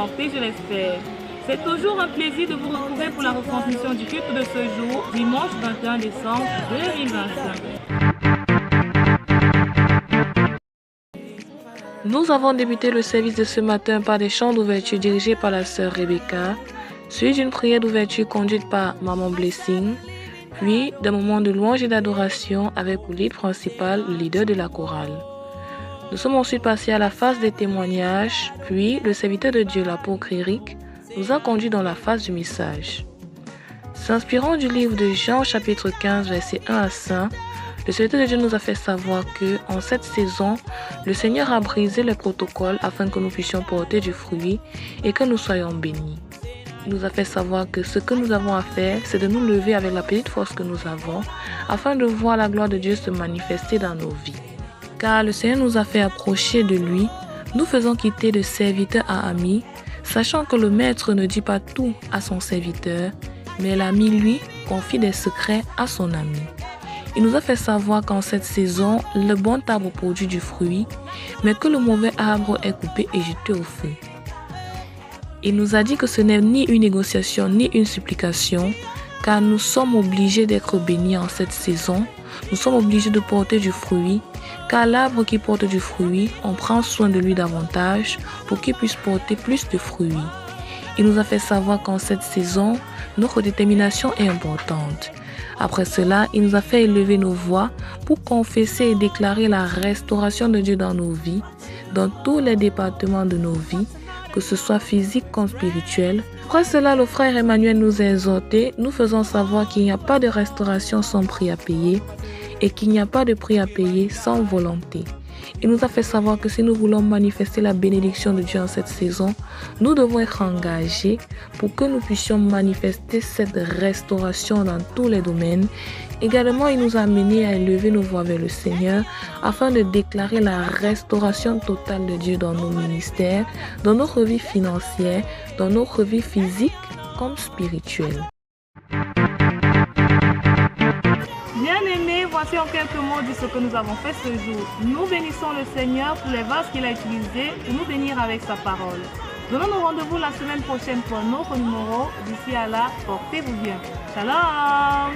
porté, je l'espère. C'est toujours un plaisir de vous retrouver pour la retransmission du culte de ce jour, dimanche 21 décembre 2025. Nous avons débuté le service de ce matin par des chants d'ouverture dirigés par la sœur Rebecca, suivi d'une prière d'ouverture conduite par Maman Blessing, puis d'un moment de louange et d'adoration avec pour lead principal le leader de la chorale. Nous sommes ensuite passés à la phase des témoignages, puis le serviteur de Dieu, l'apôtre Eric, nous a conduits dans la phase du message. S'inspirant du livre de Jean chapitre 15 versets 1 à 5, le serviteur de Dieu nous a fait savoir que, en cette saison, le Seigneur a brisé le protocole afin que nous puissions porter du fruit et que nous soyons bénis. Il nous a fait savoir que ce que nous avons à faire, c'est de nous lever avec la petite force que nous avons afin de voir la gloire de Dieu se manifester dans nos vies. Car le Seigneur nous a fait approcher de lui, nous faisons quitter de serviteur à ami, sachant que le maître ne dit pas tout à son serviteur, mais l'ami, lui, confie des secrets à son ami. Il nous a fait savoir qu'en cette saison, le bon arbre produit du fruit, mais que le mauvais arbre est coupé et jeté au feu. Il nous a dit que ce n'est ni une négociation ni une supplication, car nous sommes obligés d'être bénis en cette saison, nous sommes obligés de porter du fruit, car l'arbre qui porte du fruit, on prend soin de lui davantage pour qu'il puisse porter plus de fruits. Il nous a fait savoir qu'en cette saison, notre détermination est importante. Après cela, il nous a fait élever nos voix pour confesser et déclarer la restauration de Dieu dans nos vies, dans tous les départements de nos vies, que ce soit physique comme spirituel. Après cela, le frère Emmanuel nous a exhortés, nous faisant savoir qu'il n'y a pas de restauration sans prix à payer et qu'il n'y a pas de prix à payer sans volonté. Il nous a fait savoir que si nous voulons manifester la bénédiction de Dieu en cette saison, nous devons être engagés pour que nous puissions manifester cette restauration dans tous les domaines. Également, il nous a amenés à élever nos voix vers le Seigneur afin de déclarer la restauration totale de Dieu dans nos ministères, dans notre vie financière, dans notre vie physique comme spirituelle. Bien-aimés, voici en quelques mots de ce que nous avons fait ce jour. Nous bénissons le Seigneur pour les vases qu'il a utilisés pour nous bénir avec sa parole. Donnons-nous rendez-vous la semaine prochaine pour un autre numéro. D'ici à là, portez-vous bien. Shalom!